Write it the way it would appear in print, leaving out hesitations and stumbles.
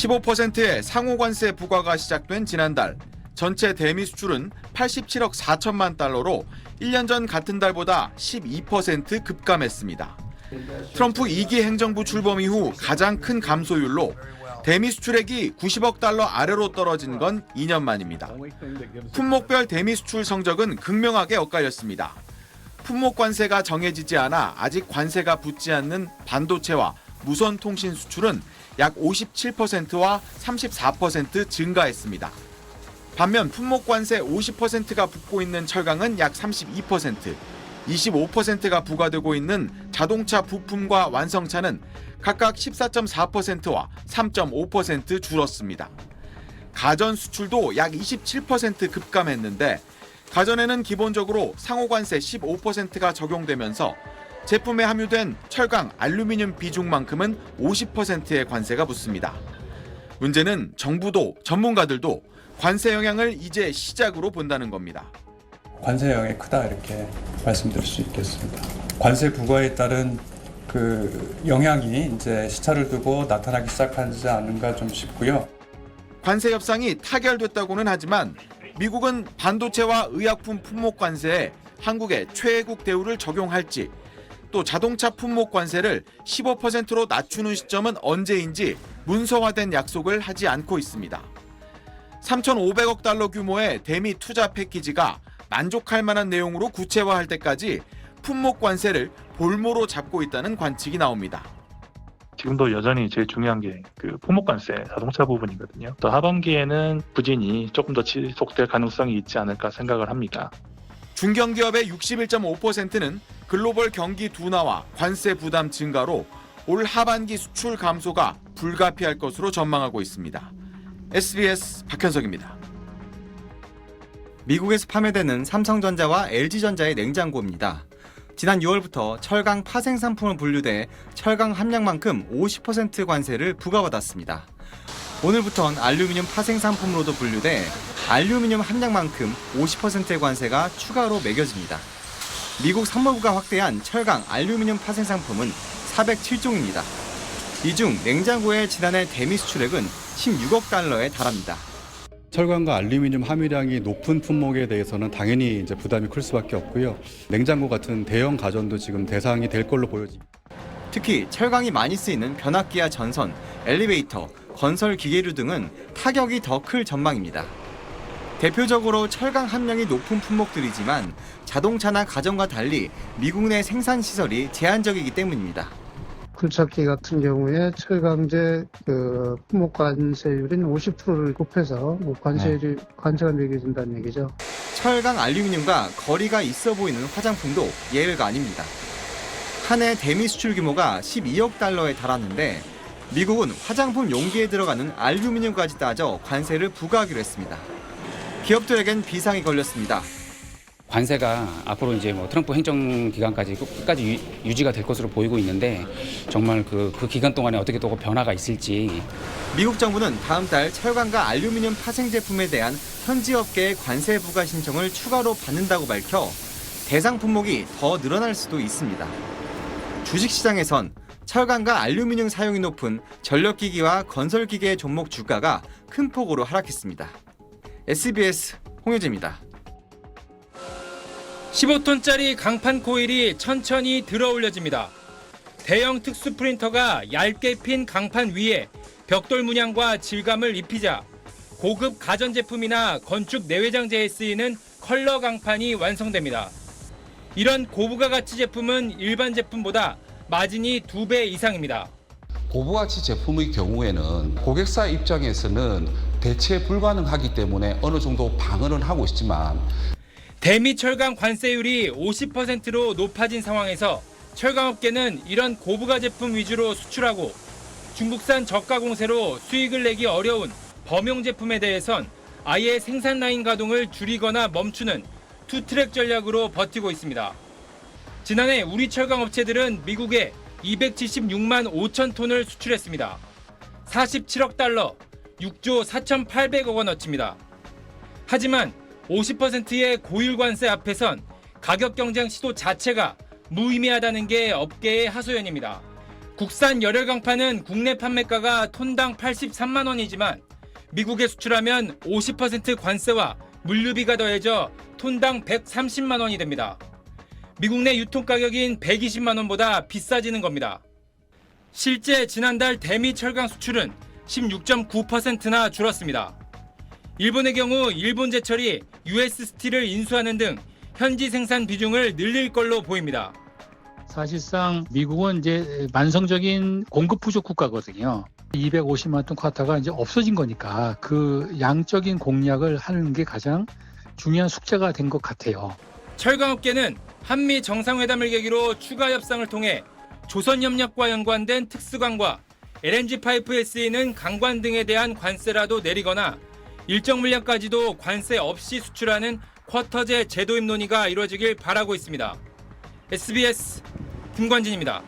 15%의 상호관세 부과가 시작된 지난달, 전체 대미 수출은 87억 4천만 달러로 1년 전 같은 달보다 12% 급감했습니다. 트럼프 2기 행정부 출범 이후 가장 큰 감소율로 대미 수출액이 90억 달러 아래로 떨어진 건 2년 만입니다. 품목별 대미 수출 성적은 극명하게 엇갈렸습니다. 품목 관세가 정해지지 않아 아직 관세가 붙지 않는 반도체와 무선 통신 수출은 약 57%와 34% 증가했습니다. 반면 품목 관세 50%가 붙고 있는 철강은 약 32%, 25%가 부과되고 있는 자동차 부품과 완성차는 각각 14.4%와 3.5% 줄었습니다. 가전 수출도 약 27% 급감했는데 가전에는 기본적으로 상호관세 15%가 적용되면서 제품에 함유된 철강, 알루미늄 비중만큼은 50%의 관세가 붙습니다. 문제는 정부도 전문가들도 관세 영향을 이제 시작으로 본다는 겁니다. 관세 영향이 크다 이렇게 말씀드릴 수 있겠습니다. 관세 부과에 따른 그 영향이 이제 시차를 두고 나타나기 시작하지 않는가 좀 싶고요. 관세 협상이 타결됐다고는 하지만 미국은 반도체와 의약품 품목 관세에 한국의 최애국 대우를 적용할지 또 자동차 품목 관세를 15%로 낮추는 시점은 언제인지 문서화된 약속을 하지 않고 있습니다. 3,500억 달러 규모의 대미 투자 패키지가 만족할 만한 내용으로 구체화할 때까지 품목 관세를 볼모로 잡고 있다는 관측이 나옵니다. 지금도 여전히 제일 중요한 게 그 품목관세 자동차 부분이거든요. 또 하반기에는 부진이 조금 더 지속될 가능성이 있지 않을까 생각을 합니다. 중견기업의 61.5%는 글로벌 경기 둔화와 관세 부담 증가로 올 하반기 수출 감소가 불가피할 것으로 전망하고 있습니다. SBS 박현석입니다. 미국에서 판매되는 삼성전자와 LG전자의 냉장고입니다. 지난 6월부터 철강 파생 상품으로 분류돼 철강 함량만큼 50% 관세를 부과받았습니다. 오늘부터는 알루미늄 파생 상품으로도 분류돼 알루미늄 함량만큼 50%의 관세가 추가로 매겨집니다. 미국 상무부가 확대한 철강 알루미늄 파생 상품은 407종입니다. 이 중 냉장고의 지난해 대미 수출액은 16억 달러에 달합니다. 철강과 알루미늄 함유량이 높은 품목에 대해서는 당연히 이제 부담이 클 수밖에 없고요. 냉장고 같은 대형 가전도 지금 대상이 될 걸로 보여집니다. 특히 철강이 많이 쓰이는 변압기와 전선, 엘리베이터, 건설 기계류 등은 타격이 더 클 전망입니다. 대표적으로 철강 함량이 높은 품목들이지만 자동차나 가전과 달리 미국 내 생산 시설이 제한적이기 때문입니다. 굴착기 같은 경우에 철강제 품목 관세율인 50%를 곱해서 관세가 매겨진다는 얘기죠. 철강 알루미늄과 거리가 있어 보이는 화장품도 예외가 아닙니다. 한 해 대미 수출 규모가 12억 달러에 달하는데 미국은 화장품 용기에 들어가는 알루미늄까지 따져 관세를 부과하기로 했습니다. 기업들에겐 비상이 걸렸습니다. 관세가 앞으로 이제 트럼프 행정 기간까지 끝까지 유지가 될 것으로 보이고 있는데 정말 그 기간 동안에 어떻게 또 변화가 있을지. 미국 정부는 다음 달 철강과 알루미늄 파생 제품에 대한 현지 업계의 관세 부과 신청을 추가로 받는다고 밝혀 대상 품목이 더 늘어날 수도 있습니다. 주식시장에선 철강과 알루미늄 사용이 높은 전력기기와 건설기계의 종목 주가가 큰 폭으로 하락했습니다. SBS 홍효재입니다. 15톤짜리 강판 코일이 천천히 들어 올려집니다. 대형 특수 프린터가 얇게 핀 강판 위에 벽돌 문양과 질감을 입히자 고급 가전제품이나 건축 내외장재에 쓰이는 컬러 강판이 완성됩니다. 이런 고부가 가치 제품은 일반 제품보다 마진이 2배 이상입니다. 고부가치 제품의 경우에는 고객사 입장에서는 대체 불가능하기 때문에 어느 정도 방어는 하고 있지만 대미 철강 관세율이 50%로 높아진 상황에서 철강업계는 이런 고부가 제품 위주로 수출하고 중국산 저가 공세로 수익을 내기 어려운 범용 제품에 대해선 아예 생산 라인 가동을 줄이거나 멈추는 투트랙 전략으로 버티고 있습니다. 지난해 우리 철강 업체들은 미국에 276만 5천 톤을 수출했습니다. 47억 달러, 6조 4,800억 원어치입니다. 하지만 50%의 고율 관세 앞에선 가격 경쟁 시도 자체가 무의미하다는 게 업계의 하소연입니다. 국산 열혈 강판은 국내 판매가가 톤당 83만 원이지만 미국에 수출하면 50% 관세와 물류비가 더해져 톤당 130만 원이 됩니다. 미국 내 유통 가격인 120만 원보다 비싸지는 겁니다. 실제 지난달 대미 철강 수출은 16.9%나 줄었습니다. 일본의 경우 일본 제철이 US 스틸을 인수하는 등 현지 생산 비중을 늘릴 걸로 보입니다. 사실상 미국은 이제 만성적인 공급 부족 국가거든요. 250만 톤 쿼타가 이제 없어진 거니까 그 양적인 공략을 하는 게 가장 중요한 숙제가 된 것 같아요. 철강업계는 한미 정상회담을 계기로 추가 협상을 통해 조선협력과 연관된 특수관과 LNG 파이프에 쓰이는 강관 등에 대한 관세라도 내리거나 일정 물량까지도 관세 없이 수출하는 쿼터제 제도입 논의가 이루어지길 바라고 있습니다. SBS 김관진입니다.